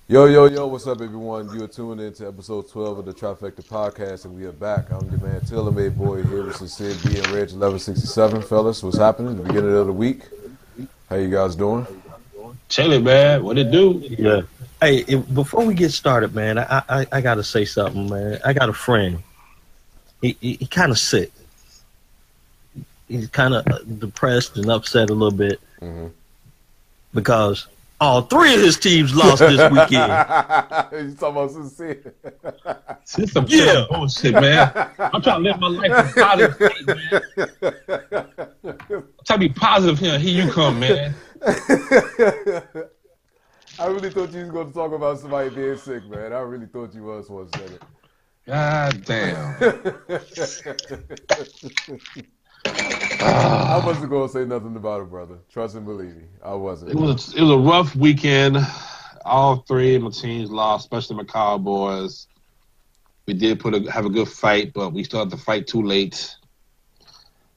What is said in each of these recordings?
Yo, yo, yo, what's up, everyone? You are tuned in to episode 12 of the Trifecta podcast, and we are back. I'm your man, TaylorMadeBoi, here with Sincere B and Reg 1167. Fellas, what's happening? The beginning of the week. How you guys doing? Chilly, man. What it do? Yeah. Hey, before we get started, man, I got to say something, man. I got a friend. He kind of sick. He's kind of depressed and upset a little bit because all three of his teams lost this weekend. You talking about Sincere? This some bullshit, man. I'm trying to live my life in a positive state, man. I'm trying to be positive here. Here you come, man. I really thought you was going to talk about somebody being sick, man. I really thought you was for a second. God damn. I wasn't going to say nothing about it, brother. Trust and believe me. I wasn't. It was a rough weekend. All three of my teams lost, especially my Cowboys. We did have a good fight, but we started the fight too late.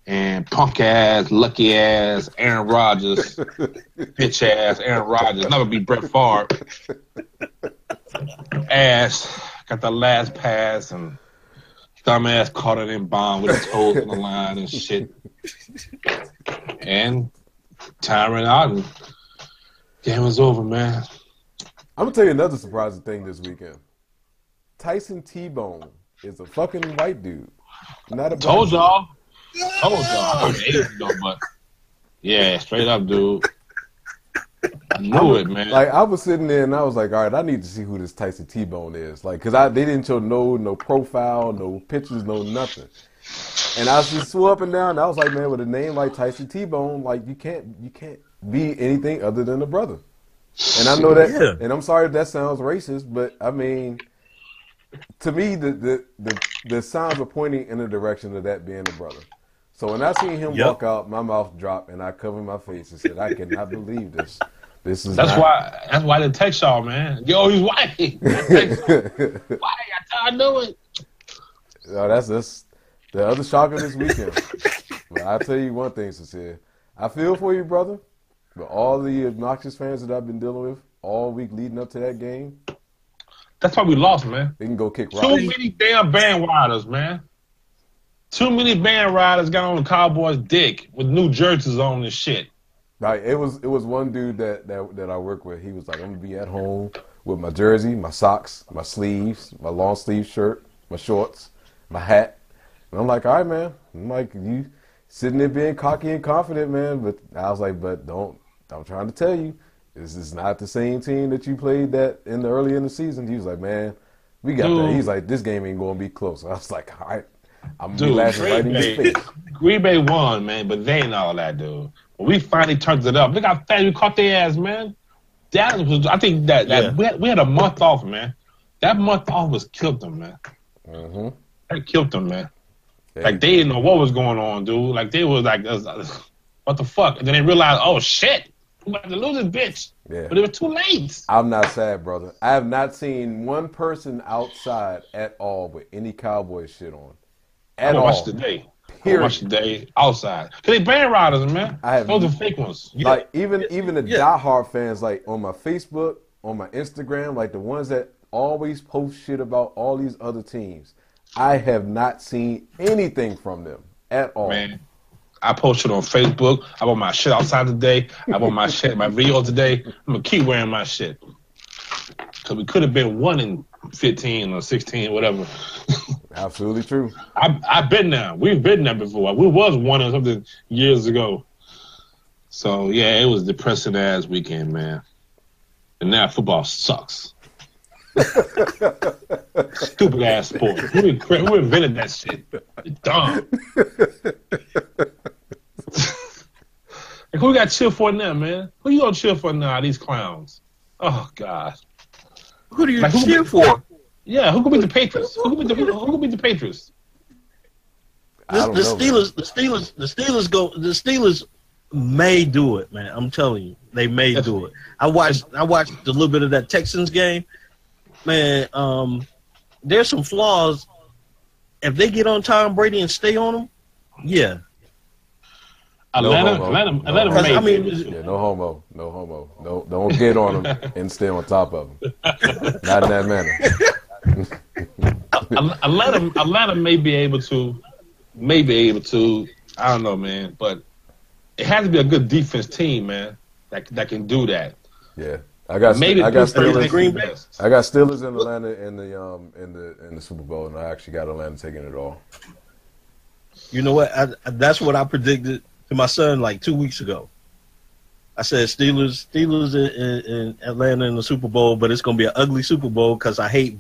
And punk ass, lucky ass, Aaron Rodgers, bitch ass, Aaron Rodgers, never be Brett Favre. Ass got the last pass and dumbass caught it in bomb with his toes on the line and shit. And time ran out and game was over, man. I'm gonna tell you another surprising thing this weekend. Tyson T-Bone is a fucking white dude, not a black Told dude. y'all. I heard ages ago, but yeah, straight up, dude. I knew it, man. Like, I was sitting there and I was like, all right, I need to see who this Tyson T-Bone is. Like, cause they didn't show no profile, no pictures, no nothing. And I just flew up and down. And I was like, man, with a name like Tyson T-Bone, like you can't be anything other than a brother. And I know that. Yeah. And I'm sorry if that sounds racist, but I mean, to me, the signs are pointing in the direction of that being a brother. So when I seen him walk out, my mouth dropped and I covered my face and said, I cannot believe this. That's why I didn't text y'all, man. Yo, he's white. Why? I know it. No, that's the other shocker this weekend. But I'll tell you one thing, Sincere. I feel for you, brother. But all the obnoxious fans that I've been dealing with all week leading up to that game, that's why we lost, man. they can go kick Too rocks. many damn band riders, man. Too many band riders got on the Cowboys' dick with new jerseys on and shit. Like it was one dude that I work with. He was like, I'm gonna be at home with my jersey, my socks, my sleeves, my long sleeve shirt, my shorts, my hat. And I'm like, all right, man. I'm like, you sitting there being cocky and confident, man. But I was like, but I'm trying to tell you, this is not the same team that you played that early in the season. He was like, man, we got that. He's like, this game ain't gonna be close. I was like, all right, I'm gonna be laughing right in your face. Green Bay won, man, but they ain't all that, dude. When we finally turned it up, look how fast we caught their ass, man. That was, I think that we had a month off, man. That month off was killed them, man. Mm-hmm. That killed them, man. Yeah. Like they didn't know what was going on, dude. Like they was like, what the fuck? And then they realized, oh shit, we about to lose this bitch. Yeah. But it was too late. I'm not sad, brother. I have not seen one person outside at all with any cowboy shit on. At all. Watch today. Period. Watch today outside. Cause they band riders, man. Those are fake ones. Like even the diehard fans, like on my Facebook, on my Instagram, like the ones that always post shit about all these other teams. I have not seen anything from them at all. Man, I posted on Facebook. I bought my shit outside today. I bought my video today. I'm gonna keep wearing my shit. Cause we could have been 1-15 or 16, whatever. Absolutely true. I've been there. We've been there before. We was 1 or something years ago. So yeah, it was depressing ass weekend, man. And now football sucks. Stupid ass sport. Who invented that shit? It's dumb. Like, who we got to chill for now, man? Who you gonna chill for now? These clowns. Oh God. Who do you cheer for? Yeah, who could beat the Patriots? Who could beat the Patriots? The Steelers may do it, man. I'm telling you, they may do it. I watched a little bit of that Texans game. Man, there's some flaws. If they get on Tom Brady and stay on him, yeah. Atlanta Because I made mean, Yeah, no homo. No homo. No, don't get on them and stay on top of them. Not in that manner. Atlanta may be able to. I don't know, man, but it has to be a good defense team, man, that can do that. Yeah. Maybe I got Steelers- Green Bay. Steelers. I got Steelers in Atlanta in the Super Bowl, and I actually got Atlanta taking it all. you know what? That's what I predicted to my son like 2 weeks ago. I said Steelers in Atlanta in the Super Bowl, but it's going to be an ugly Super Bowl because I hate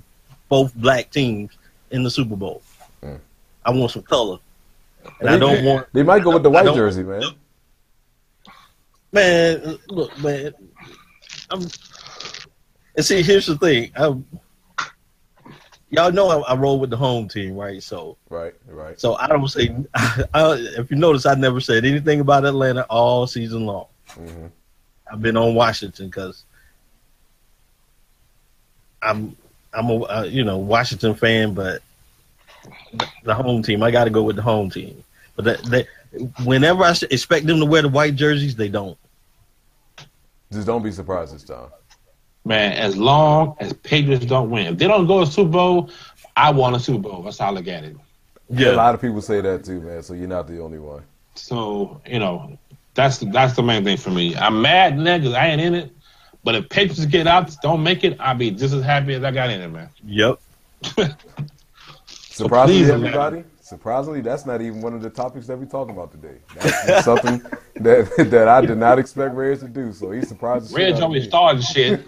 both black teams in the Super Bowl. I want some color. And I don't want... They might go with the white jersey, man. Man, look, man. And see, here's the thing. Y'all know I roll with the home team, right? So Right. So I don't say... if you notice, I never said anything about Atlanta all season long. Mm-hmm. I've been on Washington because I'm a Washington fan, but the home team, I got to go with the home team. But whenever I expect them to wear the white jerseys, they don't. Just don't be surprised this time. Man, as long as Patriots don't win, if they don't go to Super Bowl, I want a Super Bowl. That's how I look at it. Yeah, a lot of people say that too, man. So you're not the only one. So that's the main thing for me. I'm mad now because I ain't in it. But if Patriots get out, don't make it, I'll be just as happy as I got in it, man. Yep. Surprisingly, everybody. Surprisingly, that's not even one of the topics that we talk about today. That's something that I did not expect Reg to do. So he's surprised. Reg always started shit.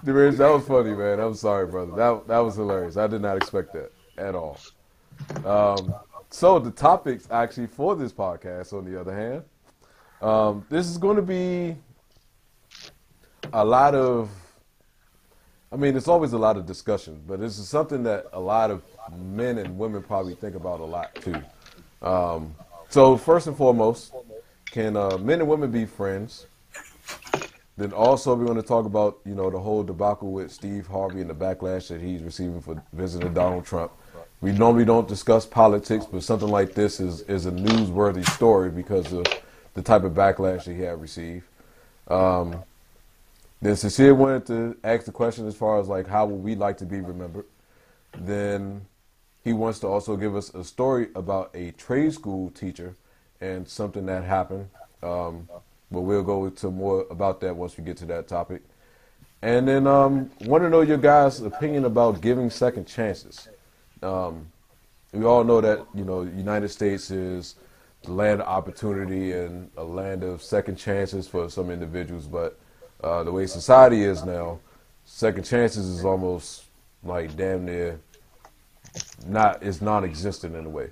Reg, that was funny, man. I'm sorry, brother. That was hilarious. I did not expect that at all. So the topics actually for this podcast, on the other hand, this is going to be a lot of. I mean, it's always a lot of discussion, but this is something that a lot of men and women probably think about a lot too. So first and foremost, can men and women be friends? Then also we're going to talk about, the whole debacle with Steve Harvey and the backlash that he's receiving for visiting Donald Trump. We normally don't discuss politics, but something like this is a newsworthy story because of the type of backlash that he had received. Then Cecilia wanted to ask the question as far as like how would we like to be remembered. Then he wants to also give us a story about a trade school teacher and something that happened. But we'll go into more about that once we get to that topic. And then want to know your guys' opinion about giving second chances. We all know that, the United States is the land of opportunity and a land of second chances for some individuals, but the way society is now, second chances is almost like damn near is non-existent in a way.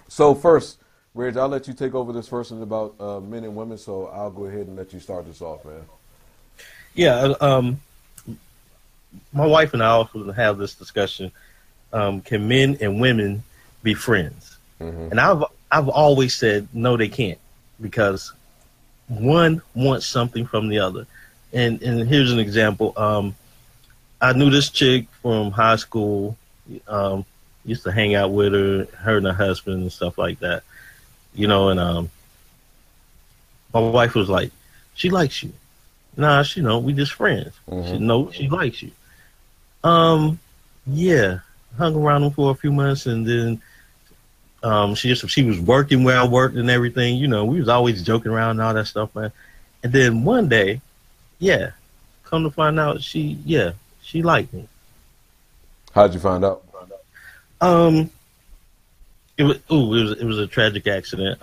So first, Reg, I'll let you take over this first one about men and women, so I'll go ahead and let you start this off, man. Yeah, my wife and I often have this discussion. Can men and women be friends? Mm-hmm. And I've always said no, they can't, because one wants something from the other. And here's an example. I knew this chick from high school. Used to hang out with her and her husband and stuff like that. And my wife was like, she likes you. Nah, we just friends. Mm-hmm. She likes you. Yeah. Hung around them for a few months, and then she was working where I worked and everything. We was always joking around and all that stuff, man. And then one day, come to find out, she liked me. How'd you find out? It was a tragic accident.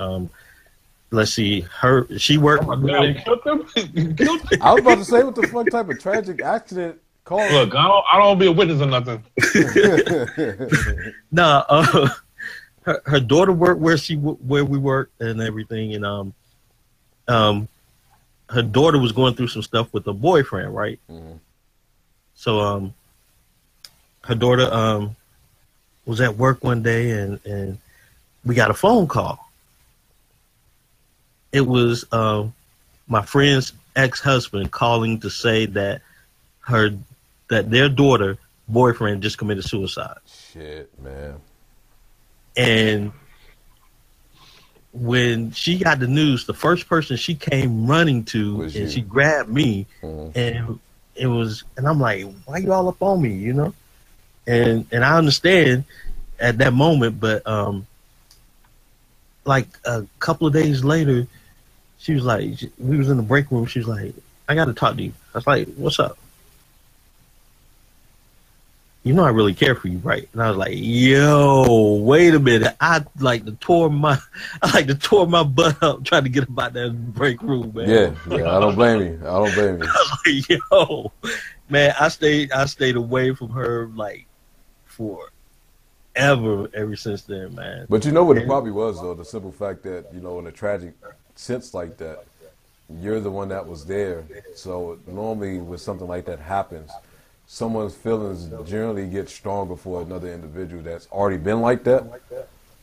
Let's see, she worked. You killed them? I was about to say, what the fuck type of tragic accident? Look, I don't want to be a witness or nothing. Nah, her daughter worked where we worked and everything, and her daughter was going through some stuff with her boyfriend, right? Mm-hmm. So her daughter was at work one day, and we got a phone call. It was my friend's ex-husband calling to say that their daughter boyfriend just committed suicide. Shit, man. And when she got the news, the first person she came running to Was and you. she grabbed me, and I'm like, why you all up on me, you know? And I understand at that moment, but like a couple of days later, she was like, we was in the break room. She was like, I got to talk to you. I was like, what's up? You know I really care for you, right? And I was like, yo, wait a minute. I like to tore my butt up trying to get up out that break room, man. Yeah, I don't blame you. I don't blame you. I was like, yo, man, I stayed away from her like forever ever since then, man. But you know what it probably was, though? The simple fact that, you know, in a tragic sense like that, you're the one that was there. So normally when something like that happens, someone's feelings generally get stronger for another individual that's already been like that.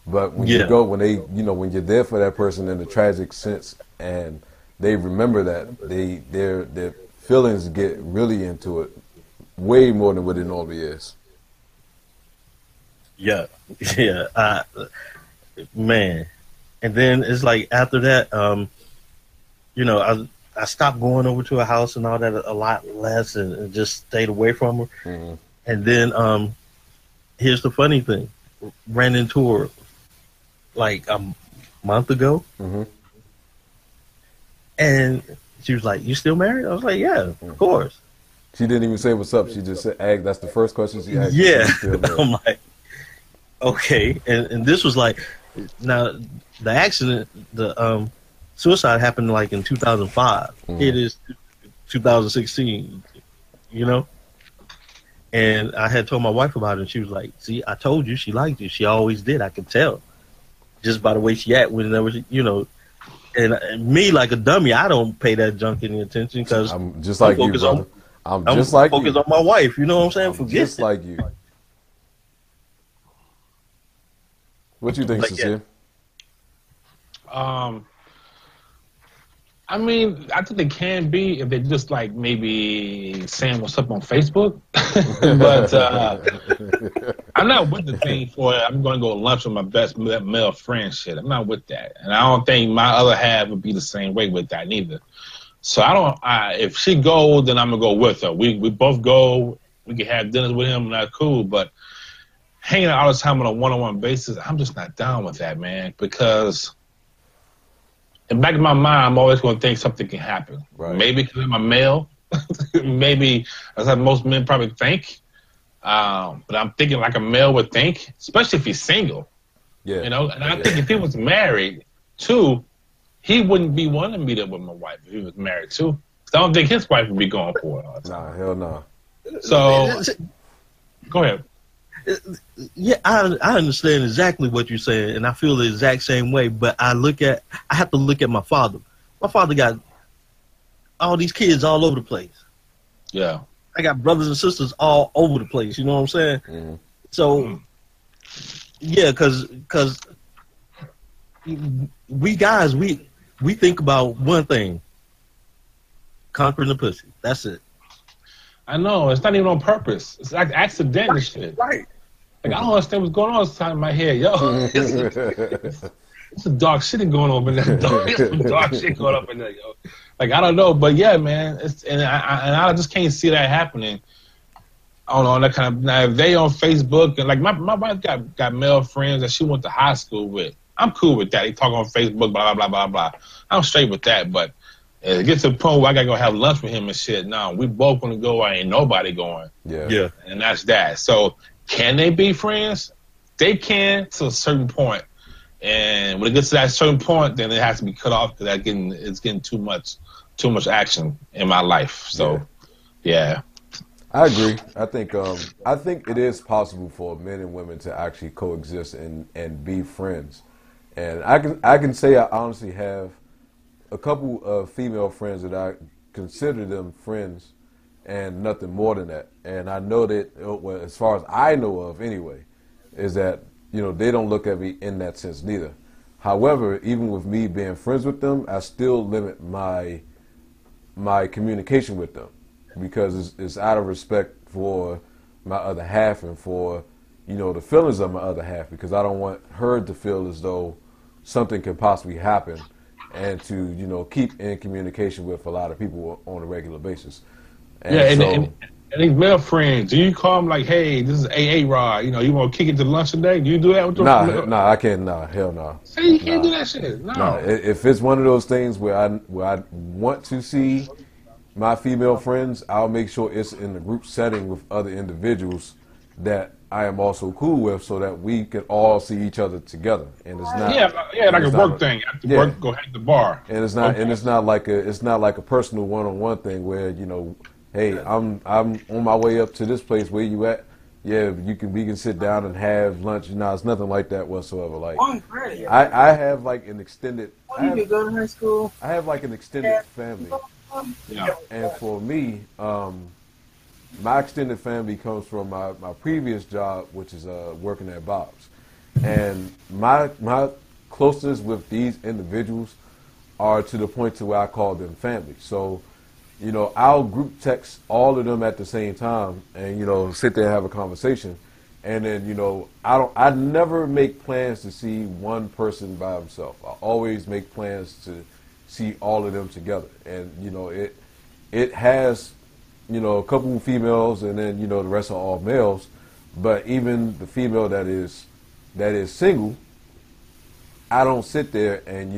But when you go, when when you're there for that person in the tragic sense, and they remember that, their feelings get really into it, way more than what it normally is. Yeah, man. And then it's like after that, you know, I stopped going over to her house and all that a lot less, and just stayed away from her. Mm-hmm. And then here's the funny thing: ran into her like a month ago, and she was like, "You still married?" I was like, "Yeah, of course." She didn't even say what's up. She just said, "That's the first question she asked." Yeah, I'm like, okay. And this was like, now the accident, the suicide happened like in 2005. It is 2016, you know? And I had told my wife about it, and she was like, see, I told you she liked you. She always did. I could tell just by the way she acted whenever she, you know. And me, like a dummy, I don't pay that junk any attention because I'm just like you, brother. I'm just like you. I'm focused on my wife. You know what I'm saying? Forget just like you. What you think, Sincere? I mean, I think they can be if they just like maybe saying what's up on Facebook. But I'm not with the thing for I'm going to go lunch with my best male friend shit. I'm not with that. And I don't think my other half would be the same way with that neither. So if she goes, then I'm going to go with her. We both go. We can have dinners with him, and that's cool. But hanging out all the time on a one-on-one basis, I'm just not down with that, man, because in the back of my mind, I'm always going to think something can happen. Right. Maybe because I'm a male. Maybe that's how most men probably think. But I'm thinking like a male would think, especially if he's single. Yeah. You know, and I think if he was married, too, he wouldn't be wanting to meet up with my wife if he was married, too. I don't think his wife would be going for it all the time. Nah, hell no. So, go ahead. Yeah, I understand exactly what you're saying, and I feel the exact same way. But I have to look at my father. My father got all these kids all over the place. Yeah, I got brothers and sisters all over the place. You know what I'm saying? Mm-hmm. So, yeah, because we guys we think about one thing: conquering the pussy. That's it. I know it's not even on purpose. It's like accidental shit. Right. Like, I don't understand what's going on inside of my head, yo. It's a dark shit going on in there. There's some dark shit going up in there, yo. Like, I don't know, but yeah, man. I just can't see that happening. I don't know, that kind of. Now, if they on Facebook, and like my wife got male friends that she went to high school with. I'm cool with that. They talk on Facebook, blah, blah, blah, blah, blah. I'm straight with that, but it gets to the point where I got to go have lunch with him and shit. No, we both going to go. Ain't nobody going. Yeah. And that's that. So, can they be friends? They can to a certain point. And when it gets to that certain point, then it has to be cut off because it's getting too much action in my life. So, yeah. I agree. I think it is possible for men and women to actually coexist and be friends. And I can say I honestly have a couple of female friends that I consider them friends and nothing more than that. And I know that, well, as far as I know of anyway, is that, you know, they don't look at me in that sense neither. However, even with me being friends with them, I still limit my communication with them because it's out of respect for my other half and for, you know, the feelings of my other half, because I don't want her to feel as though, something can possibly happen, and to keep in communication with a lot of people on a regular basis. And Yeah, so and these male friends, do you call them like, hey, this is AA Rod, you want to kick it to lunch today? Do you do that with your I can't. Nah, hell no. See, you can't do that shit. No. Nah, if it's one of those things where I want to see my female friends, I'll make sure it's in a group setting with other individuals that I am also cool with, so that we can all see each other together. And it's not like a work thing. After work, go hit the bar. And it's not and it's not like a personal one-on-one thing where hey, I'm on my way up to this place. Where you at? Yeah, we can sit down and have lunch. It's nothing like that whatsoever. Like I have like an extended. I have, go to high school. I have like an extended family. Yeah. And for me, my extended family comes from my previous job, which is working at Bob's. And my closeness with these individuals are to the point to where I call them family. So, I'll group text all of them at the same time and, sit there and have a conversation. And then, I never make plans to see one person by himself. I always make plans to see all of them together. And, it has, a couple of females and then, the rest are all males. But even the female that is single, I don't sit there and,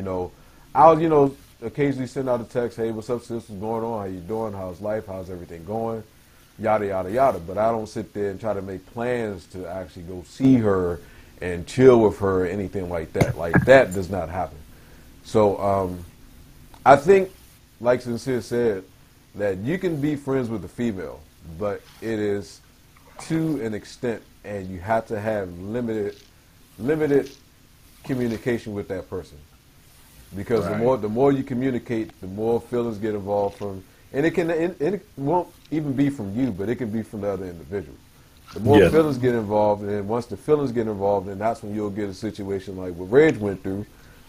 I'll, occasionally send out a text, hey, what's up, sis, what's going on? How you doing? How's life? How's everything going? Yada, yada, yada. But I don't sit there and try to make plans to actually go see her and chill with her or anything like that. Like, that does not happen. So I think, like Sincere said, that you can be friends with a female, but it is to an extent, and you have to have limited communication with that person. Because the more you communicate, the more feelings get involved from, and it won't even be from you, but it can be from the other individual. The more feelings get involved, and once the feelings get involved, then that's when you'll get a situation like what Reg went through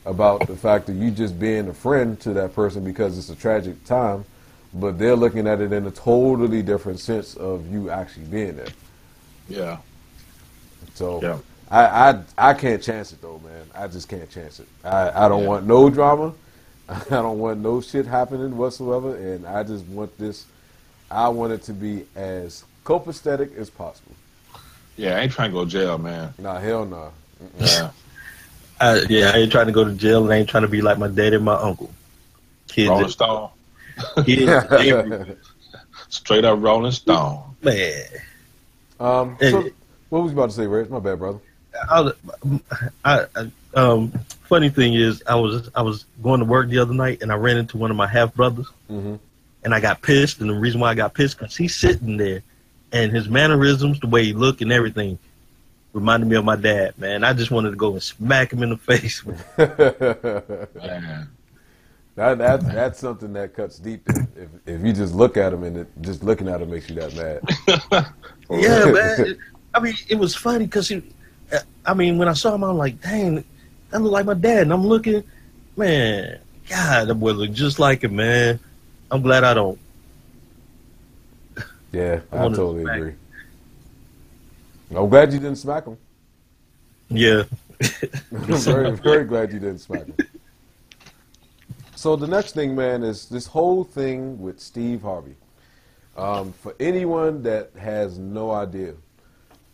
about the fact that you just being a friend to that person because it's a tragic time, but they're looking at it in a totally different sense of you actually being there. Yeah. So. Yeah. I can't chance it though, man. I just can't chance it. I don't want no drama. I don't want no shit happening whatsoever, and I just want this. I want it to be as copacetic as possible. Yeah, I ain't trying to go to jail, man. Nah, hell no. Yeah. I ain't trying to go to jail, and I ain't trying to be like my daddy and my uncle. Kids, Rolling Stone. Kids, straight up Rolling Stone. Man. So what was you about to say, Reg? My bad, brother. Funny thing is, I was going to work the other night, and I ran into one of my half brothers, and I got pissed. And the reason why I got pissed because he's sitting there, and his mannerisms, the way he looked, and everything, reminded me of my dad. Man, I just wanted to go and smack him in the face. Man. That's something that cuts deep. If you just look at him and just looking at him makes you that mad. Yeah, man. I mean, it was funny because when I saw him, I'm like, dang, that look like my dad. And I'm looking, man, God, that boy look just like him, man. I'm glad I don't. Yeah, I totally agree. I'm glad you didn't smack him. Yeah. I'm very, very glad you didn't smack him. So the next thing, man, is this whole thing with Steve Harvey. For anyone that has no idea,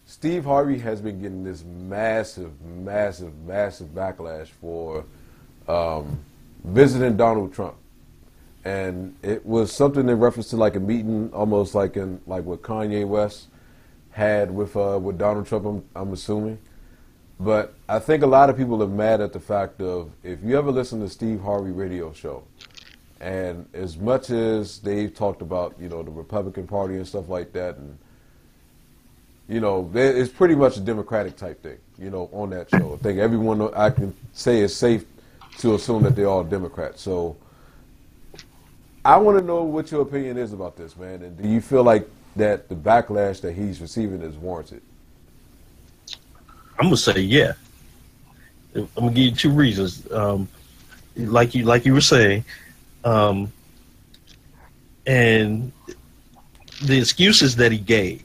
Steve Harvey has been getting this massive backlash for visiting Donald Trump. And it was something in reference to like a meeting, almost like what Kanye West had with Donald Trump, I'm assuming. But I think a lot of people are mad at the fact of, if you ever listen to Steve Harvey radio show, and as much as they've talked about, the Republican Party and stuff like that, and it's pretty much a Democratic type thing, on that show. I think everyone I can say is safe to assume that they're all Democrats. So I want to know what your opinion is about this, man. And do you feel like that the backlash that he's receiving is warranted? I'm gonna say yeah. I'm gonna give you two reasons. Like you were saying, and the excuses that he gave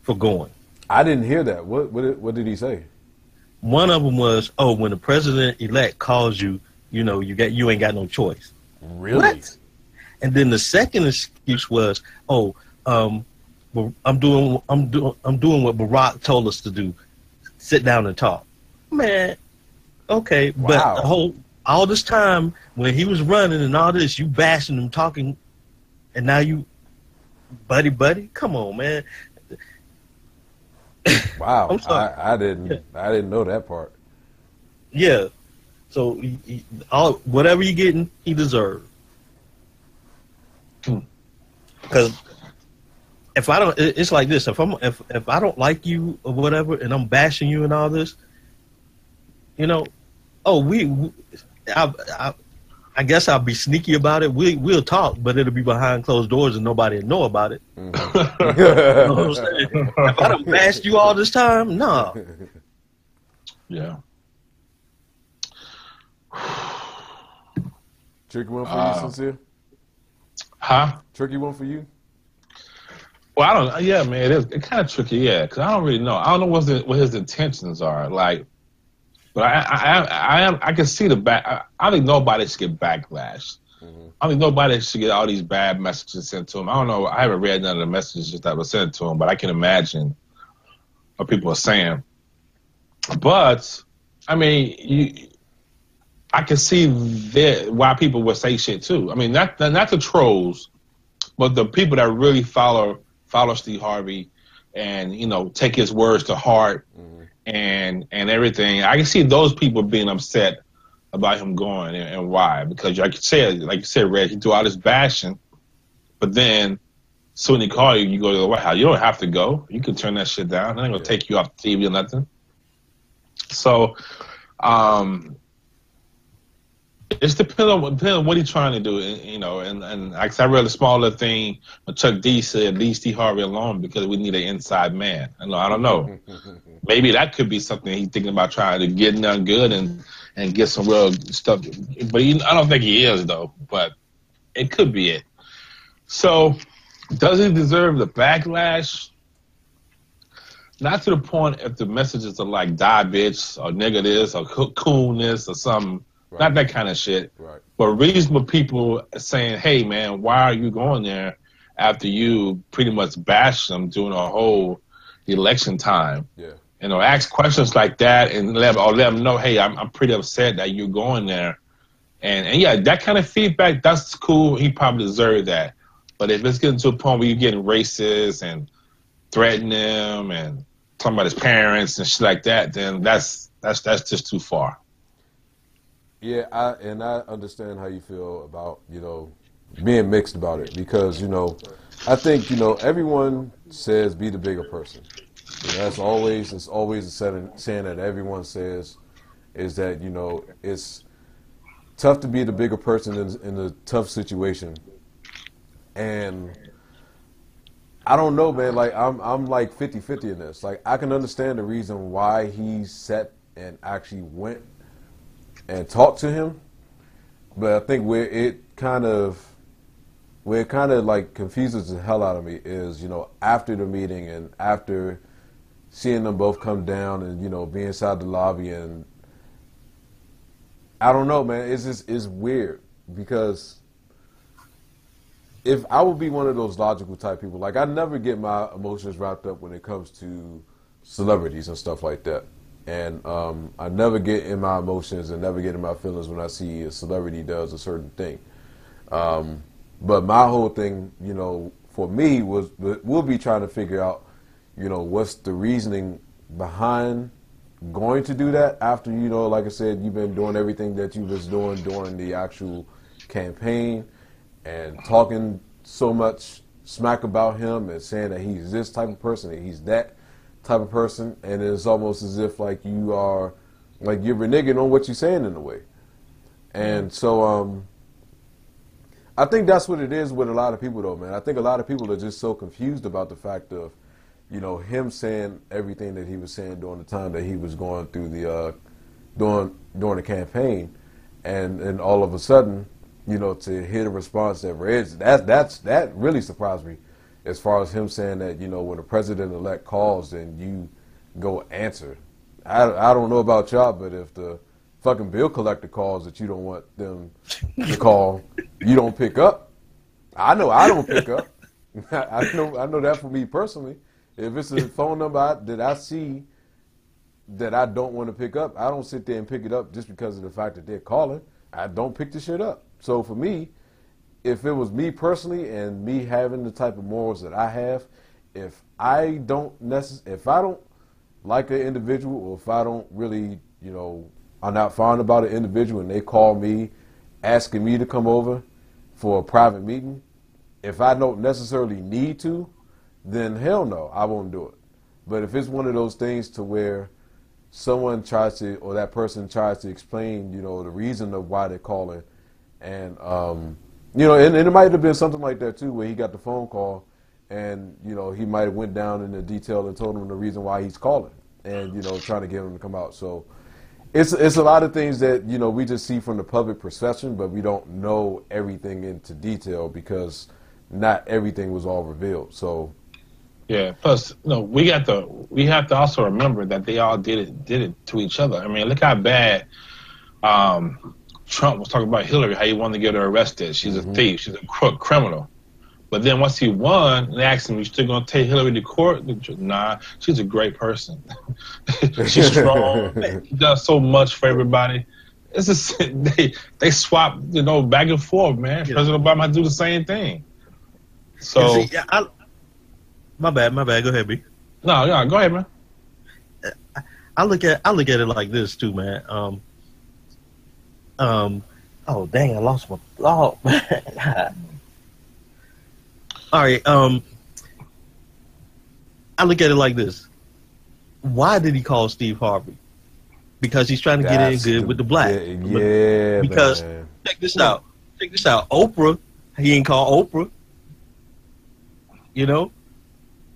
for going. I didn't hear that. What did he say? One of them was, oh, when the president-elect calls you, you ain't got no choice. Really? What? And then the second excuse was, oh, well, I'm doing what Barack told us to do. Sit down and talk. Man, okay, Wow. but all this time when he was running and all this, you bashing him, talking, and now you, buddy, come on, man. Wow. I'm sorry. I didn't know that part. Yeah. So whatever you're getting, he deserves. Because if I don't, it's like this. If I don't like you or whatever, and I'm bashing you and all this, I guess I'll be sneaky about it. We'll talk, but it'll be behind closed doors and nobody will know about it. Mm-hmm. You know what I'm saying? If I done bashed you all this time, nah. Yeah. Tricky one for you, Sincere? Huh? Tricky one for you? Well, I don't. Yeah, man, it's kind of tricky. Yeah, because I don't really know. I don't know what his intentions are. Like, but I can see the back. I think nobody should get backlash. Mm-hmm. I think nobody should get all these bad messages sent to him. I don't know. I haven't read none of the messages that were sent to him, but I can imagine what people are saying. But I mean, I can see why people would say shit too. I mean, not the trolls, but the people that really follow Steve Harvey and take his words to heart. Mm-hmm. And everything. I can see those people being upset about him going and why. Because like you said, Red, he do all this bashing, but then soon he call you, you go to the White House. You don't have to go. You can turn that shit down. They ain't gonna take you off the TV or nothing. So it's depending on what he's trying to do, and I read a smaller thing when Chuck D said, leave Steve Harvey alone because we need an inside man. I don't know. Maybe that could be something he's thinking about trying to get done good and get some real stuff. But I don't think he is, though. But it could be it. So does he deserve the backlash? Not to the point if the messages are like die bitch or nigga this or coon this or something. Right. Not that kind of shit. Right. But reasonable people saying, hey, man, why are you going there after you pretty much bashed them during a whole election time? Yeah. Ask questions like that and let them know, hey, I'm pretty upset that you're going there. And yeah, that kind of feedback, that's cool. He probably deserved that. But if it's getting to a point where you're getting racist and threatening him and talking about his parents and shit like that, then that's just too far. Yeah, I understand how you feel about, being mixed about it because, I think, everyone says be the bigger person. It's always a saying that everyone says is that, it's tough to be the bigger person in a tough situation. And I don't know, man, like I'm like 50-50 in this. Like I can understand the reason why he sat and actually went and talked to him. But I think where it kind of like confuses the hell out of me is, after the meeting and after seeing them both come down and, be inside the lobby and I don't know, man, it's weird because if I would be one of those logical type people, like I never get my emotions wrapped up when it comes to celebrities and stuff like that. And I never get in my emotions and never get in my feelings when I see a celebrity does a certain thing. But my whole thing, for me we'll be trying to figure out, what's the reasoning behind going to do that after, like I said, you've been doing everything that you was doing during the actual campaign and talking so much smack about him and saying that he's this type of person and he's that type of person, and it's almost as if like you are, like you're reneging on what you're saying in a way. And so I think that's what it is with a lot of people though, man. I think a lot of people are just so confused about the fact of, him saying everything that he was saying during the time that he was going through the during the campaign, and all of a sudden, to hear the response that is, that really surprised me, as far as him saying that, when the president-elect calls, then you go answer. I don't know about y'all, but if the fucking bill collector calls that you don't want them to call, you don't pick up. I know I don't pick up. I know that for me personally. If it's a phone number that I see that I don't want to pick up, I don't sit there and pick it up just because of the fact that they're calling. I don't pick the shit up. So for me, if it was me personally and me having the type of morals that I have, if I don't like an individual, or if I don't really, I'm not fond about an individual and they call me asking me to come over for a private meeting, if I don't necessarily need to, then hell no, I won't do it. But if it's one of those things to where someone tries to, or that person tries to explain, the reason of why they're calling, and, and it might have been something like that too, where he got the phone call and, he might have went down into detail and told him the reason why he's calling and, trying to get him to come out. So it's a lot of things that, we just see from the public perception, but we don't know everything into detail because not everything was all revealed. So, yeah. Plus, we have to also remember that they all did it to each other. I mean, look how bad Trump was talking about Hillary, how he wanted to get her arrested. She's a thief. She's a crook, criminal. But then once he won, they asked him, "You still gonna take Hillary to court?" Nah, she's a great person. She's strong. She does so much for everybody. It's just they swap, back and forth, man. Yeah. President Obama do the same thing. So, see, my bad. Go ahead, B. No, go ahead, man. I look at it like this too, man. Oh dang, I lost my thought, man. All right. I look at it like this. Why did he call Steve Harvey? Because he's trying to get in good with the black. Yeah. Because man. Check this out. Oprah, he ain't called Oprah.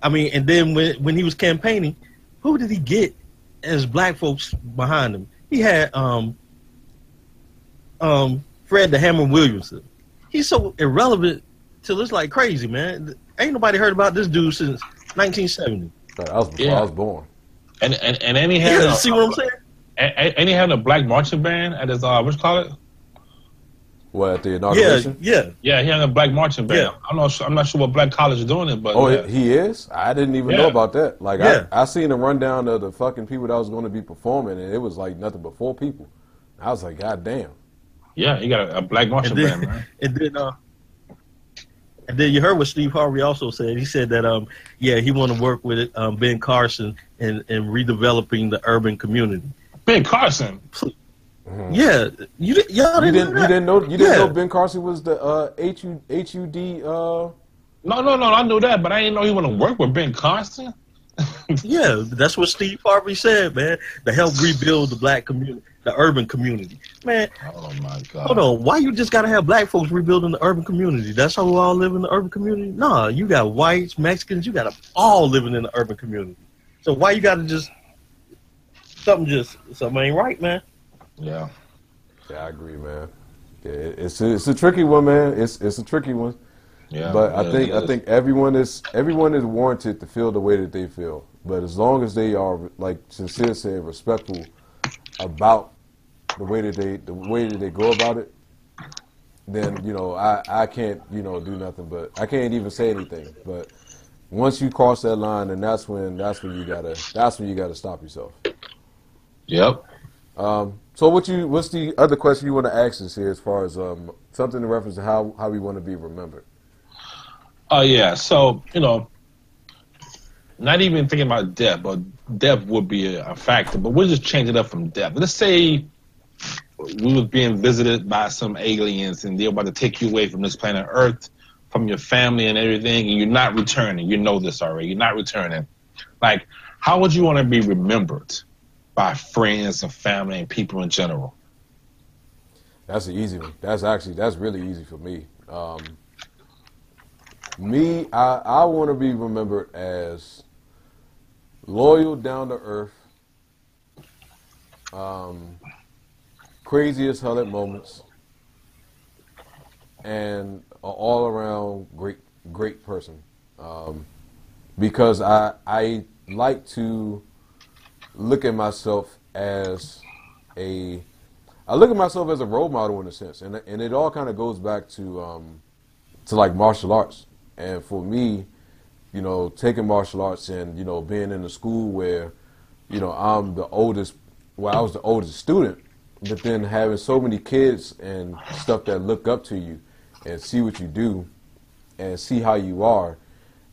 I mean, and then when he was campaigning, who did he get as black folks behind him? He had Fred the Hammer Williamson. He's so irrelevant till it's like crazy, man. Ain't nobody heard about this dude since 1970. That was before I was born. And then he had see what I'm saying? And he had a black marching band at his what you call it? What, at the inauguration? Yeah, he had a black marching band. Yeah. I'm not sure what black college is doing it, but he is? I didn't even know about that. Like I seen a rundown of the fucking people that was going to be performing, and it was like nothing but 4 people. I was like, God damn. Yeah, he got a black marching band, man. And then you heard what Steve Harvey also said. He said that he want to work with Ben Carson in redeveloping the urban community. Ben Carson. Mm-hmm. Yeah, you didn't know Ben Carson was the HUD. No, I knew that, but I didn't know he want to work with Ben Carson. Yeah, that's what Steve Harvey said, man. To help rebuild the black community, the urban community, man. Oh my God! Hold on, why you just gotta have black folks rebuilding the urban community? That's how we all live in the urban community. Nah, you got whites, Mexicans, you got all living in the urban community. So why you gotta something ain't right, man? Yeah, I agree, man. Yeah, it's a tricky one, man. It's a tricky one. Yeah, but I think everyone is warranted to feel the way that they feel. But as long as they are, like Sincere said, respectful about the way that they go about it, then I can't do nothing. But I can't even say anything. But once you cross that line, then that's when you gotta stop yourself. Yep. So what's the other question you want to ask us here, as far as something in reference to how we want to be remembered? Yeah. So not even thinking about death, but death would be a factor. But we'll just change it up from death. Let's say we was being visited by some aliens, and they're about to take you away from this planet Earth, from your family and everything, and you're not returning. You know this already. You're not returning. Like, how would you want to be remembered by friends and family and people in general? That's an easy one. That's really easy for me. I want to be remembered as loyal, down to earth, crazy as hell at moments, and an all around great person. Because I like to look at myself as a I look at myself as a role model in a sense, and it all kind of goes back to like martial arts. And for me, you know, taking martial arts and, you know, being in a school where, you know, I'm the oldest, well, I was the oldest student, but then having so many kids and stuff that look up to you and see what you do and see how you are,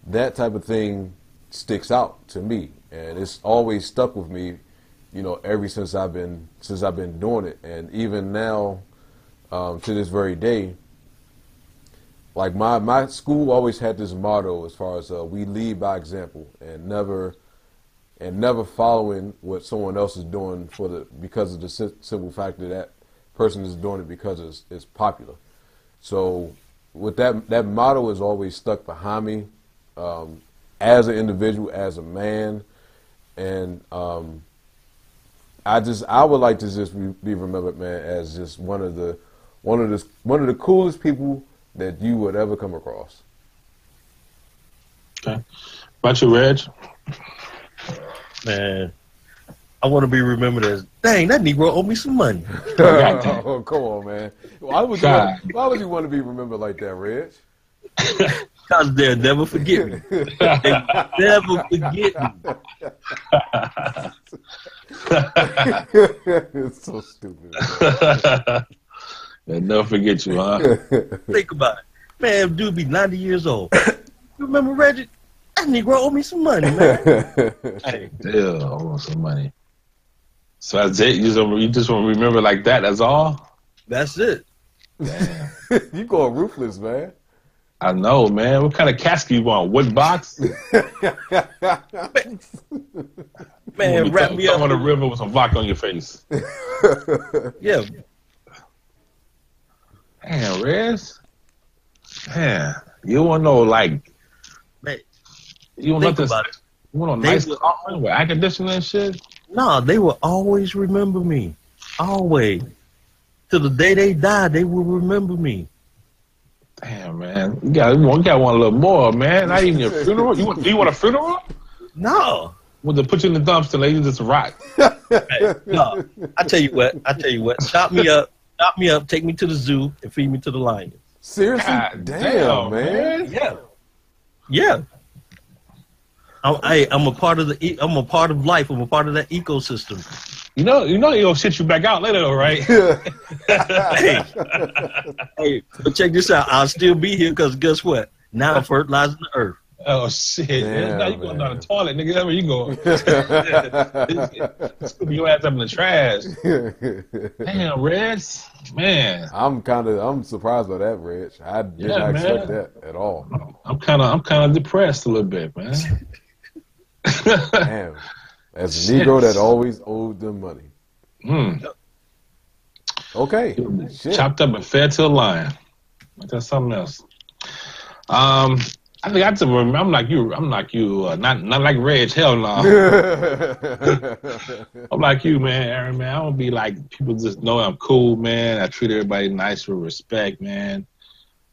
that type of thing sticks out to me, and it's always stuck with me, you know, ever since I've been doing it. And even now, to this very day, like my school always had this motto as far as we lead by example, and never following what someone else is doing because of the simple fact that person is doing it because it's popular. So with that motto is always stuck behind me, as an individual, as a man, and I would like to just be remembered, man, as just one of the coolest people that you would ever come across. Okay. About you, Reg? Man, I want to be remembered as, dang, that Negro owed me some money. Oh, come on, man. Why would you want to be remembered like that, Reg? Because they'll never forget me. They'll never forget me. It's so stupid. They'll never forget you, huh? Think about it. Man, dude be 90 years old. You remember Reggie? That Negro owed me some money, man. Hey. Yeah, I want some money. So that's it? You just want to remember like that, that's all? That's it. Damn. You going ruthless, man. I know, man. What kind of casket you want? Wood box? Man, wrap me up on the river with some vodka on your face. Yeah. Damn, Rez. Man, you want to know, like, Man, you want think nothing, about it. You want a nice coffin with air conditioning and shit? No, they will always remember me. Always. Till the day they die, they will remember me. Damn, man. You got one a little more, man. Not even your funeral? Do you want a funeral? No. Well, to put you in the dumpster, lady, just rot. Hey, no. I tell you what. Chop me up, take me to the zoo, and feed me to the lions. Seriously? God Damn, man. Yeah. I'm a part of I'm a part of life. I'm a part of that ecosystem. You know, he'll shit you back out later, though, right? Hey, but check this out. I'll still be here because guess what? Now I'm fertilizing the earth. Oh shit! Damn, now you going down the toilet, nigga. That's where you going. Scoop your ass up in the trash. Damn, Reds, man. I'm surprised by that, Reg. I did not expect that at all. I'm kind of depressed a little bit, man. Damn. As a Negro that always owed them money. Okay. Chopped up and fed to a lion. That's something else. I think I have to remember. I'm like you. Not like Reg. Hell no. I'm like you, man, Aaron. Man, I don't be like people just know I'm cool, man. I treat everybody nice with respect, man.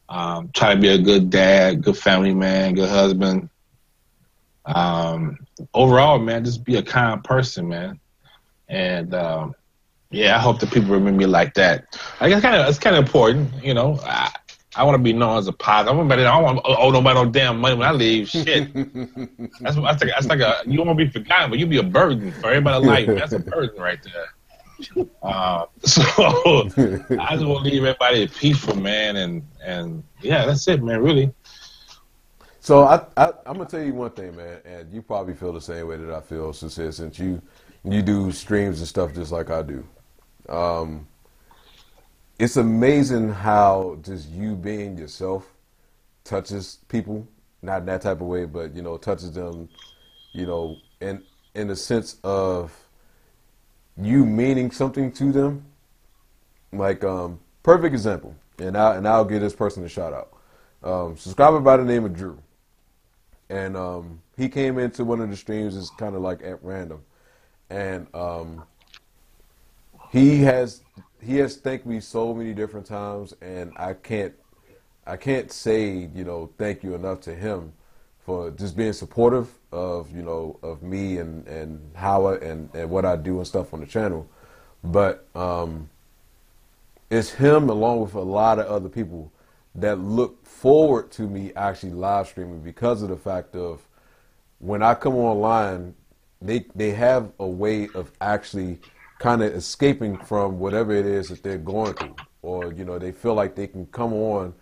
Try to be a good dad, good family man, good husband. Overall, man, just be a kind person, man. And I hope that people remember me like that. Like it's kind of important, you know. I want to be known as a positive. I don't want to owe nobody no damn money when I leave. Shit. That's like you don't want to be forgotten, but you be a burden for everybody's life. That's a burden right there. So I just want to leave everybody peaceful, man, and yeah, that's it, man. Really. So I'm gonna tell you one thing, man, and you probably feel the same way that I feel since you do streams and stuff just like I do. It's amazing how just you being yourself touches people, not in that type of way, but, you know, touches them, you know, in the sense of you meaning something to them. Like, perfect example, and I'll give this person a shout out. Subscriber by the name of Drew, and he came into one of the streams just kind of like at random, and he has thanked me so many different times, and I can't say, you know, thank you enough to him for just being supportive of, you know, of me and how and what I do and stuff on the channel. But it's him along with a lot of other people that look forward to me actually live streaming because of the fact of when I come online, they have a way of actually kind of escaping from whatever it is that they're going through, or, you know, they feel like they can come on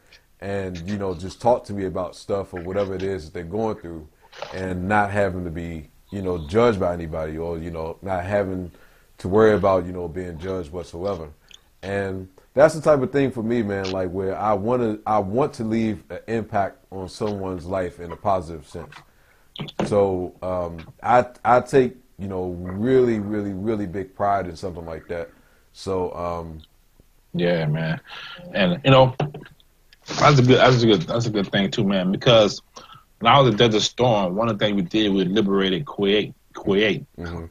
and, you know, just talk to me about stuff or whatever it is that they're going through and not having to be, you know, judged by anybody, or, you know, not having to worry about, you know, being judged whatsoever. And that's the type of thing for me, man, like where I want to leave an impact on someone's life in a positive sense. So I take, you know, really, really, really big pride in something like that. So yeah, man. And you know, that's a good thing too, man, because when I was at Desert Storm, one of the things we did, we liberated Kuwait. mm-hmm.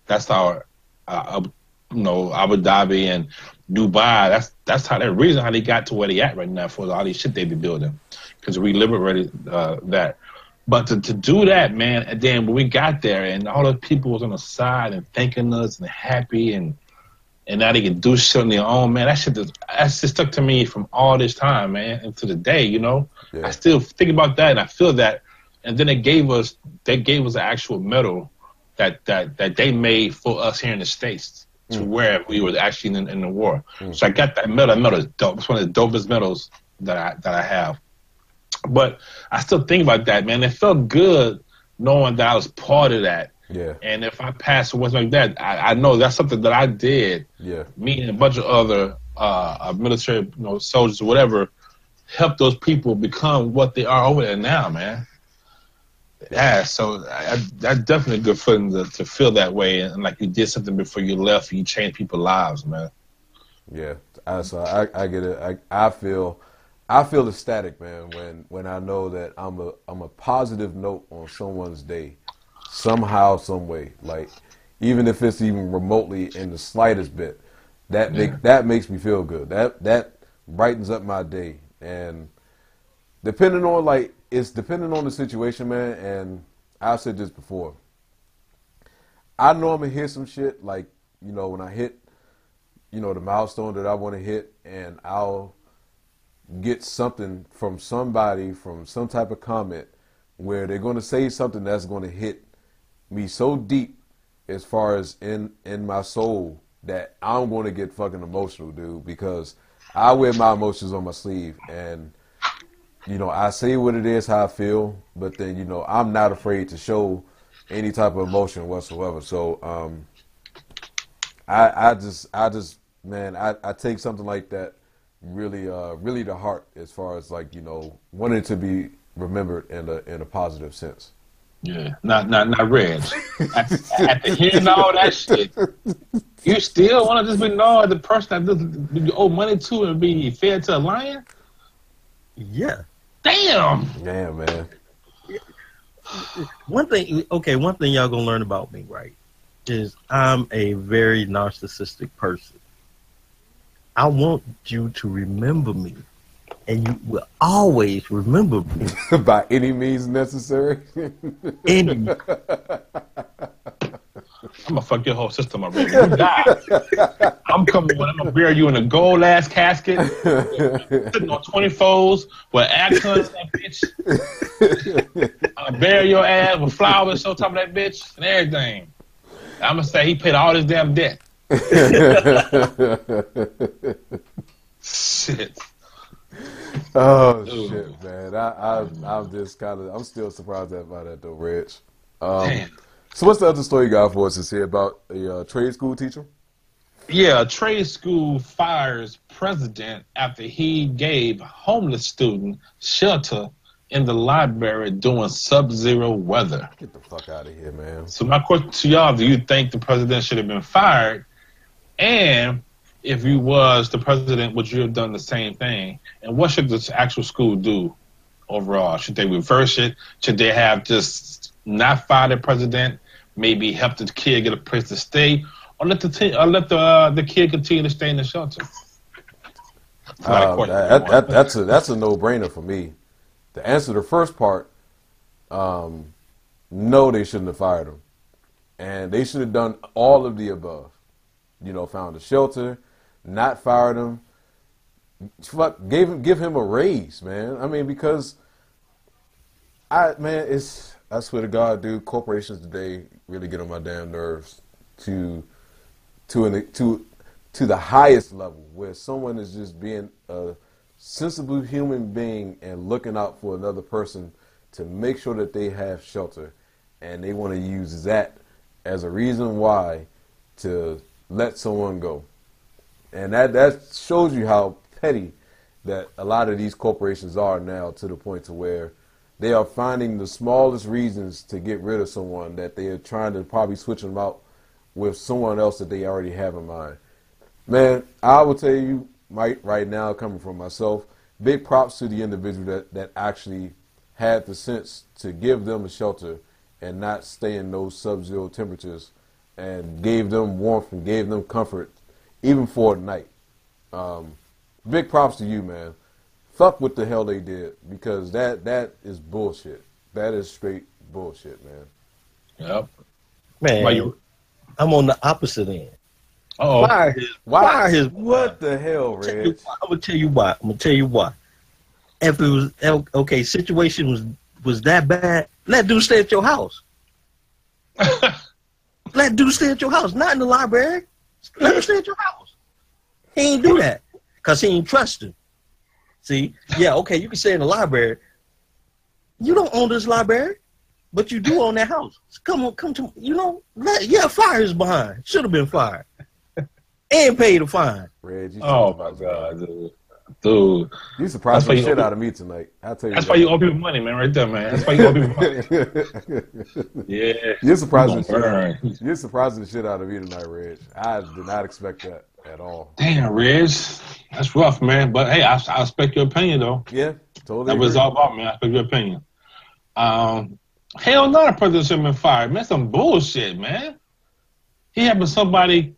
That's our you know, Abu Dhabi and Dubai. That's how the reason how they got to where they at right now for all these shit they be building, because we liberated that. But to do that, man, and then when we got there and all the people was on the side and thanking us and happy and now they can do shit on their own, man, that's just stuck to me from all this time, man, and to the day, you know. Yeah. I still think about that and I feel that. And then they gave us an actual medal that they made for us here in the States to where we were actually in the war. So I got that medal. That medal is dope. It's one of the dopest medals that I have. But I still think about that, man. It felt good knowing that I was part of that. Yeah. And if I pass or something like that, I know that's something that I did. Yeah. Me and a bunch of other military, you know, soldiers or whatever, help those people become what they are over there now, man. Yeah. So that's definitely a good feeling to feel that way, and like you did something before you left, you changed people's lives, man. Yeah. So I get it. I feel ecstatic, man, when I know that I'm a positive note on someone's day, somehow, some way. Like, even if it's even remotely in the slightest bit, that makes me feel good. That brightens up my day. And depending on the situation, man. And I said this before. I know I'm gonna hit some shit, like, you know, when I hit, you know, the milestone that I want to hit, and I'll get something from somebody, from some type of comment where they're going to say something that's going to hit me so deep as far as in my soul that I'm going to get fucking emotional, dude, because I wear my emotions on my sleeve, and, you know, I say what it is, how I feel, but then, you know, I'm not afraid to show any type of emotion whatsoever. So I just man, I take something like that really to heart, as far as, like, you know, wanting to be remembered in a positive sense. Yeah, not Reg. After hearing all that shit, you still want to just be known the person that you owe money to and be fed to a lion? Yeah. Damn, man. One thing y'all gonna learn about me, right, is I'm a very narcissistic person. I want you to remember me, and you will always remember me. By any means necessary. Any. I'm gonna fuck your whole system up, baby. You die. I'm coming when I'm gonna bury you in a gold ass casket, sitting on 24s with accents and bitch. I'm gonna bury your ass with flowers on top of that bitch and everything. I'm gonna say he paid all his damn debt. Shit. Oh, dude. Shit, man. I'm just I'm still surprised by that though, Reg. So what's the other story you got for us to say about a trade school teacher? Yeah, a trade school fires president after he gave homeless student shelter in the library during sub-zero weather. Get the fuck out of here, man. So my question to y'all, do you think the president should have been fired? And if you was the president, would you have done the same thing? And what should this actual school do overall? Should they reverse it? Should they have just not fire the president, maybe help the kid get a place to stay, or let the kid continue to stay in the shelter? That's a no-brainer for me. To answer the first part, no, they shouldn't have fired him. And they should have done all of the above. You know, found a shelter, not fired him. Give him a raise, man. I mean, because I swear to God, dude, corporations today really get on my damn nerves to the highest level, where someone is just being a sensible human being and looking out for another person to make sure that they have shelter, and they want to use that as a reason why to let someone go. And that shows you how petty that a lot of these corporations are now, to the point to where they are finding the smallest reasons to get rid of someone, that they are trying to probably switch them out with someone else that they already have in mind. Man, I will tell you right now, coming from myself, big props to the individual that actually had the sense to give them a shelter and not stay in those sub-zero temperatures, and gave them warmth and gave them comfort, even for a night. Big props to you, man. Fuck what the hell they did, because that is bullshit. That is straight bullshit, man. Yep. Man, I'm on the opposite end. Uh-oh. Fire his. What the hell, Reg? I'm gonna tell you why. If it was okay, situation was that bad, let dude stay at your house. Let dude stay at your house, not in the library. Let him stay at your house. He ain't do that because he ain't trust him. See, yeah, okay, you can stay in the library. You don't own this library, but you do own that house. So come to, fire his behind. Should have been fired and paid a fine. Reg, oh my God, dude. You surprised the shit out of me tonight. I'll tell you. That's why you owe people money, man, right there, man. That's why you owe people money. Yeah. You're surprising the shit out of me tonight, Reg. I did not expect that at all. Damn, Reg. That's rough, man. But hey, I respect your opinion, though. Yeah, totally. That was all about, man. I respect your opinion. Hell no, the president should have been fired, man. Some bullshit, man. He having somebody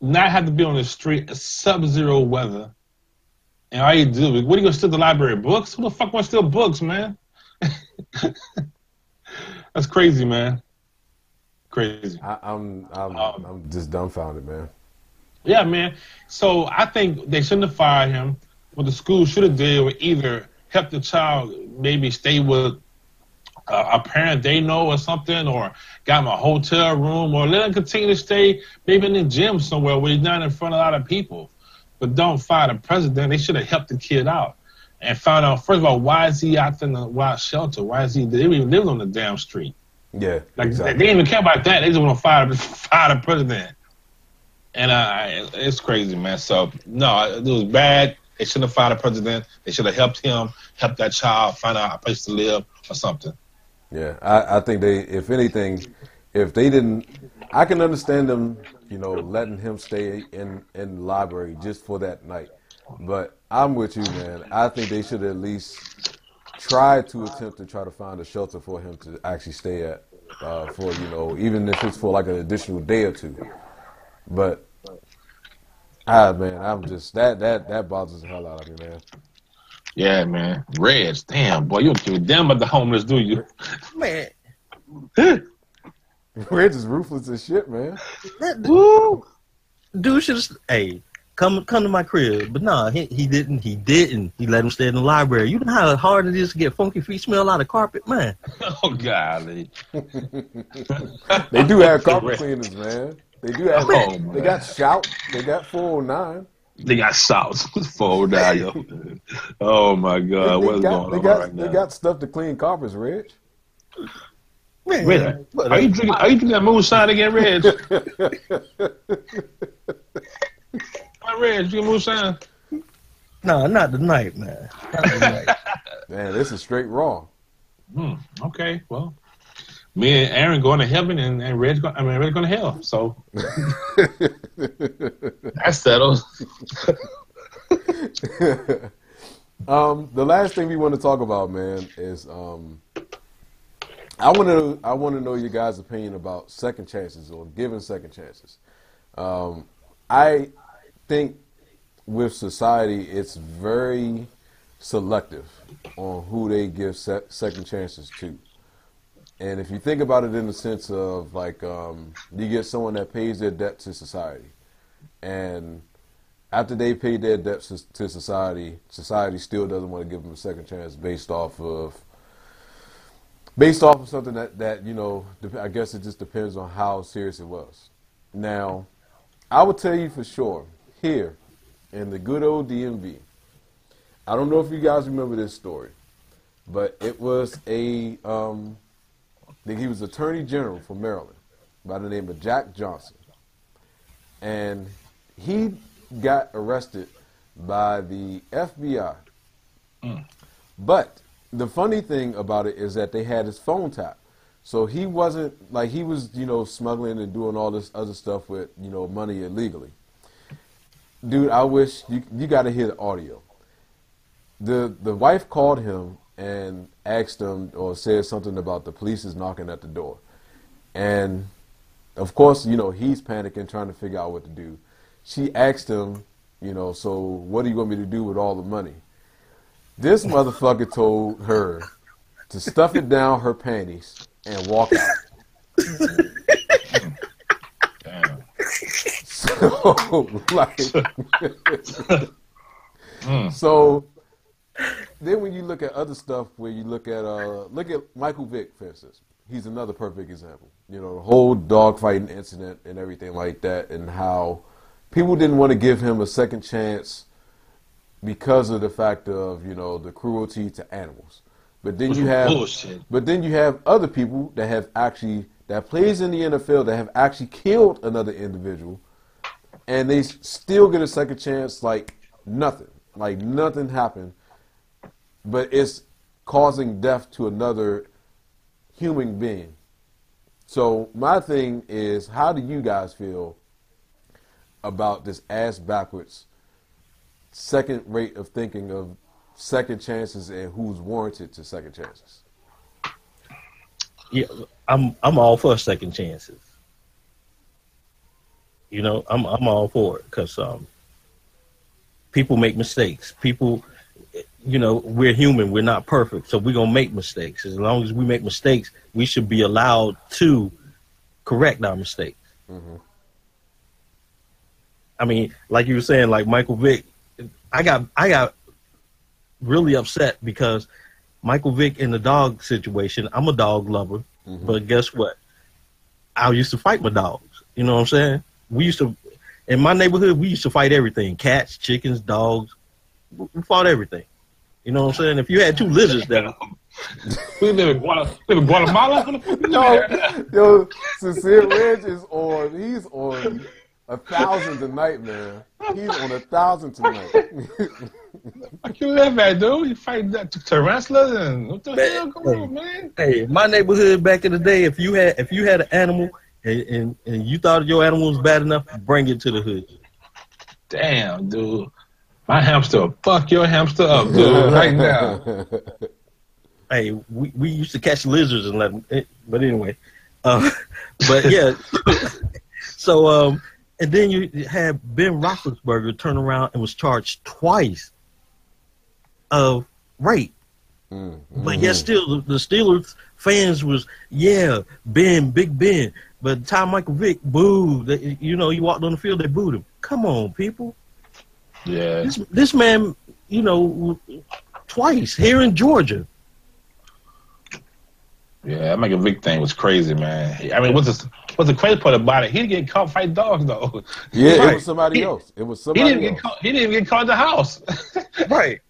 not have to be on the street in sub-zero weather. And all you do is, what are you going to steal the library books? Who the fuck wants to steal books, man? That's crazy, man. Crazy. I'm just dumbfounded, man. Yeah, man. So I think they shouldn't have fired him. What the school should have did was either help the child maybe stay with a parent they know or something, or got him a hotel room, or let him continue to stay maybe in the gym somewhere where he's not in front of a lot of people. But don't fire the president. They should have helped the kid out and found out, first of all, why is he out in the wild shelter? Why is he? They didn't even live on the damn street. Yeah, like exactly. They didn't even care about that. They just want to fire the president. And it's crazy, man. So no, it was bad. They shouldn't have fired the president. They should have helped him, help that child find out a place to live or something. Yeah, I think they, if anything, if they didn't, I can understand them, letting him stay in the library just for that night. But I'm with you, man. I think they should at least try to find a shelter for him to actually stay at, for, even if it's for like an additional day or two. But, man, I'm just, that bothers the hell out of me, man. Yeah, man. Reg, damn, boy, you don't give a damn about the homeless, do you? Man. Reg is ruthless as shit, man. Dude should have, come to my crib. But nah, he didn't. He let him stay in the library. You know how hard it is to get funky feet smell out of carpet, man. Oh, golly. They do have carpet cleaners, man. They do have, they got Shout, they got 409. They got Shouts, 409, yo. Oh, my God, what's going on right now? They got stuff to clean carpets, Reg. Man, wait, are you drinking that moonshine again, Reg? Reg, you drinking moonshine? No, not tonight, man. Not tonight. Man, this is straight raw. Okay, well, me and Aaron going to heaven, and Red's going to hell. So that's settled. The last thing we want to talk about, man, is I want to know your guys' opinion about second chances or giving second chances. I think with society, it's very selective on who they give second chances to. And if you think about it in the sense of like, you get someone that pays their debt to society, and after they pay their debts to society, society still doesn't want to give them a second chance based off of something that you know, I guess it just depends on how serious it was. Now, I would tell you for sure, here in the good old DMV, I don't know if you guys remember this story, but it was he was Attorney General for Maryland by the name of Jack Johnson. And he got arrested by the FBI. But the funny thing about it is that they had his phone tapped. So he wasn't, like, he was, you know, smuggling and doing all this other stuff with, you know, money illegally. Dude, I wish, you got to hear the audio. The wife called him and asked him or said something about the police is knocking at the door. And, of course, you know, he's panicking, trying to figure out what to do. She asked him, you know, so what are you going to do with all the money? This motherfucker told her to stuff it down her panties and walk out. Damn. So, like, so then when you look at other stuff, where you look at Michael Vick, for instance, he's another perfect example. You know, the whole dogfighting incident and everything like that, and how people didn't want to give him a second chance because of the fact of, you know, the cruelty to animals. But then you have bullshit. But then you have other people that have actually, that plays in the NFL, that have actually killed another individual, and they still get a second chance like nothing. Like nothing happened, but it's causing death to another human being. So my thing is, how do you guys feel about this ass backwards second rate of thinking of second chances and who's warranted to second chances? Yeah, I'm all for second chances. You know, I'm all for it because people make mistakes. People, you know, we're human. We're not perfect, so we're gonna make mistakes. As long as we make mistakes, we should be allowed to correct our mistakes. Mm-hmm. I mean, like you were saying, like Michael Vick, I got really upset because Michael Vick in the dog situation, I'm a dog lover, but guess what? I used to fight my dogs. You know what I'm saying? We used to, in my neighborhood, we used to fight everything. Cats, chickens, dogs. We fought everything. You know what I'm saying? If you had two lizards there. We live in Guatemala? Yo, Sincere Ridge is on, he's on 1,000 tonight, man. He's on 1,000 tonight. Fuck you live at, dude? You fight tarantulas and what the hell going on, man? Hey, my neighborhood back in the day, if you had an animal and you thought your animal was bad enough, bring it to the hood. Damn, dude. My hamster will fuck your hamster up, dude, right now. Hey, we used to catch lizards and let them, but anyway. But yeah. So, and then you had Ben Roethlisberger turn around and was charged twice of rape. But yet still, the Steelers fans was, yeah, Ben, Big Ben. But the time Michael Vick booed, you know, he walked on the field, they booed him. Come on, people. Yeah. This man, you know, twice here in Georgia. Yeah, that Michael Vick thing was crazy, man. I mean, what's the crazy part about it? He didn't get caught fighting dogs, though. Yeah, Right. it was somebody else. It was somebody else. He didn't even get caught in the house. Right.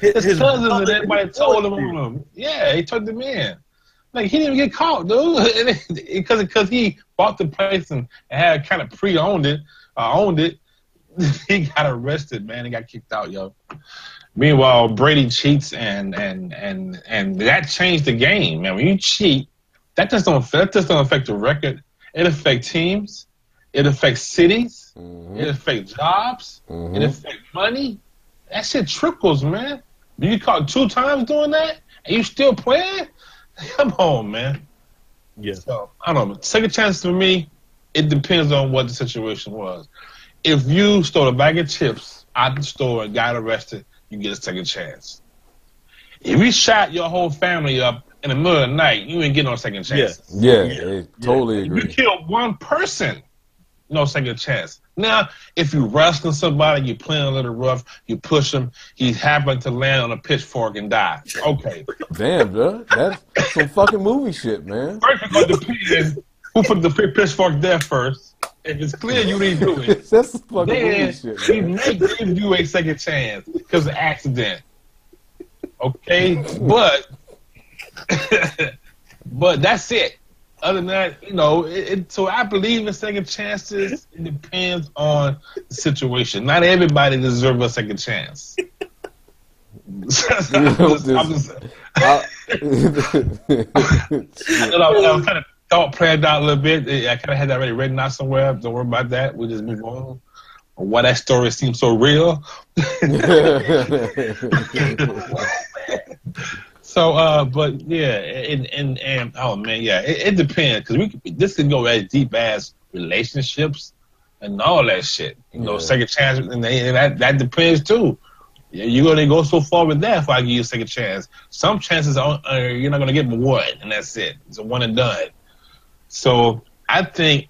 His cousins and everybody told him. Yeah, he took them in. Like, he didn't even get caught, dude. Because he bought the place and had kind of owned it. He got arrested, man. He got kicked out, yo. Meanwhile, Brady cheats, and that changed the game, man. When you cheat, that just don't affect the record. It affects teams. It affects cities. It affects jobs. It affects money. That shit trickles, man. You get caught 2 times doing that, and you still playing? Come on, man. Yeah. So, I don't know. Second chance for me, it depends on what the situation was. If you stole a bag of chips out the store and got arrested, you get a second chance. If you shot your whole family up in the middle of the night, you ain't getting no second chance. Yeah, totally agree. You kill one person, no second chance. Now, if you wrestling somebody, you playing a little rough, you push him, he happened to land on a pitchfork and die. Okay. Damn, bro. That's some fucking movie shit, man. First, it's going to depend who put the pitchfork there first. If it's clear you didn't do it, That's some fucking then movie shit, we man. may give you a second chance because of accident. Okay? But that's it. Other than that, so I believe in second chances. It depends on the situation. Not everybody deserves a second chance. I'm kind of thought planned out a little bit. I kind of had that already written out somewhere. Don't worry about that. We'll just move on. Why that story seems so real. So, but yeah, and oh man, yeah, it depends because this can go as deep as relationships and all that shit. Second chance, and that depends too. You're gonna go so far with that if I give you a second chance. Some chances you're not gonna get but one, and that's it. It's a one and done. So I think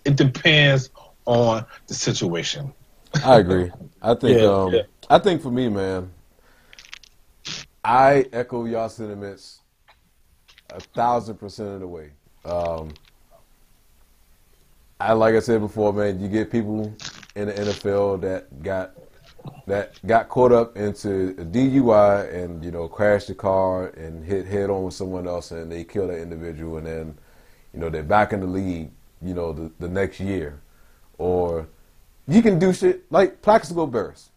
it depends on the situation. I agree. I think I think for me, man, I echo y'all sentiments 1,000% of the way. Like I said before, man, you get people in the NFL that got caught up into a DUI and crashed the car and hit head on with someone else and they kill that individual and then they're back in the league the next year. Or you can do shit like Plaxico Burress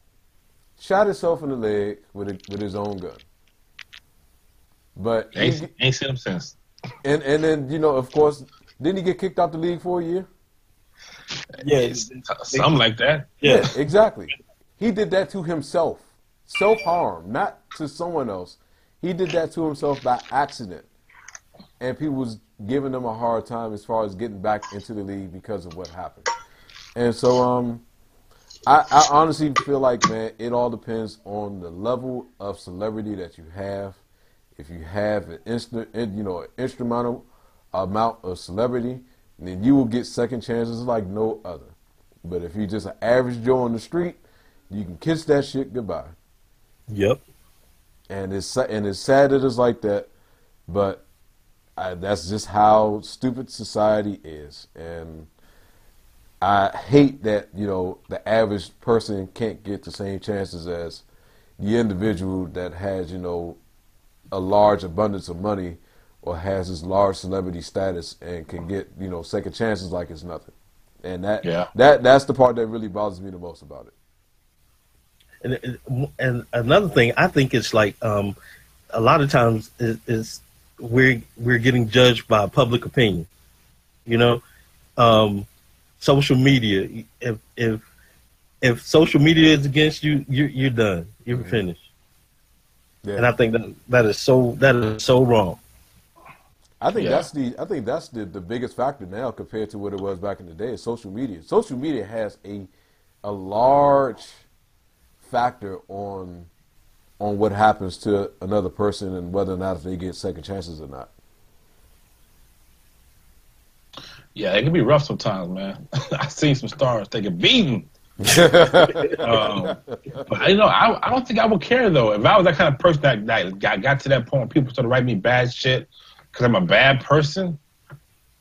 shot himself in the leg with his own gun. But ain't seen him since. And then of course, didn't he get kicked out the league for a year? Yeah, something like that. Yeah, exactly. He did that to himself, self-harm, not to someone else. He did that to himself by accident, and people was giving him a hard time as far as getting back into the league because of what happened. And so, I honestly feel like, man, it all depends on the level of celebrity that you have. If you have an instrumental amount of celebrity, then you will get second chances like no other. But if you're just an average Joe on the street, you can kiss that shit goodbye. Yep. And it's sad that it's like that, but that's just how stupid society is. And I hate that the average person can't get the same chances as the individual that has a large abundance of money or has this large celebrity status and can get second chances like it's nothing. And that's the part that really bothers me the most about it. And another thing, I think it's like a lot of times is we're getting judged by public opinion. Social media. If social media is against you, you're done. You're finished. Yeah. And I think that is so wrong. I think that's the biggest factor now compared to what it was back in the day. Is social media. Social media has a large factor on what happens to another person and whether or not they get second chances or not. Yeah, it can be rough sometimes, man. I've seen some stars take a beating. But I don't think I would care though. If I was that kind of person that got to that point where people started writing me bad shit because I'm a bad person,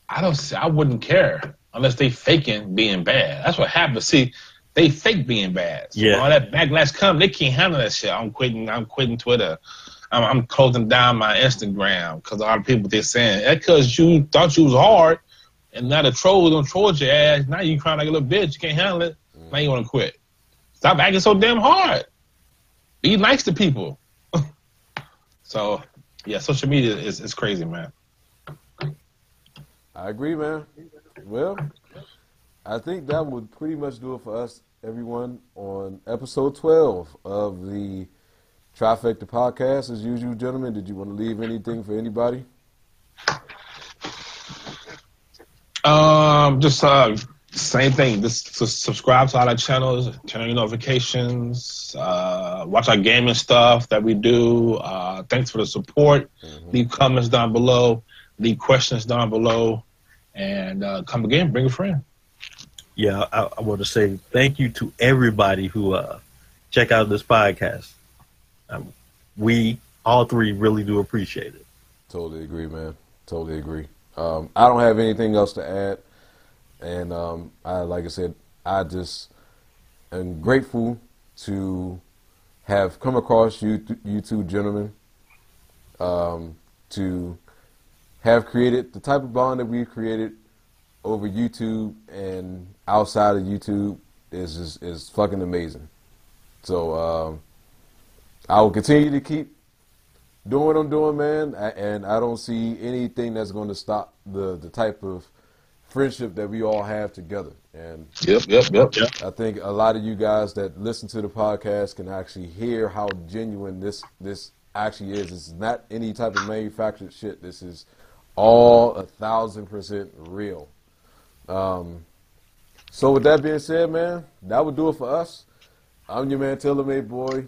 I wouldn't care unless they faking being bad. That's what happens. See, they fake being bad. So all that backlash comes, they can't handle that shit. I'm quitting Twitter. I'm closing down my Instagram because a lot of people they're saying that's because you thought you was hard, and now the trolls don't troll your ass. Now you crying like a little bitch. You can't handle it. Now you want to quit. Stop acting so damn hard. Be nice to people. So, yeah, social media is crazy, man. I agree, man. Well, I think that would pretty much do it for us, everyone, on episode 12 of the Trifecta podcast. As usual, gentlemen, did you want to leave anything for anybody? Same thing. Just subscribe to all our channels, turn on your notifications, watch our gaming stuff that we do. Thanks for the support. Leave comments down below. Leave questions down below. And come again, bring a friend. Yeah, I want to say thank you to everybody who check out this podcast. We all three really do appreciate it. Totally agree, man. Totally agree. I don't have anything else to add. And like I said, I just am grateful to have come across you two gentlemen, to have created the type of bond that we've created over YouTube and outside of YouTube is fucking amazing. So I will continue to keep doing what I'm doing, man, and I don't see anything that's going to stop the type of friendship that we all have together. And Yep. I think a lot of you guys that listen to the podcast can actually hear how genuine this actually is. It's not any type of manufactured shit. This is all 1,000% real. So with that being said, man, that would do it for us. I'm your man, TaylorMadeBoi,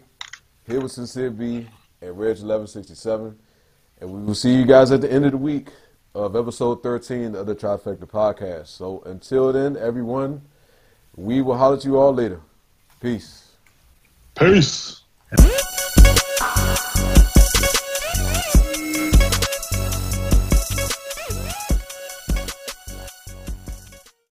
here with Sincere B at Reg1167, and we will see you guys at the end of the week of episode 13 of the Trifecta podcast. So until then, everyone, we will holler at you all later. Peace. Peace.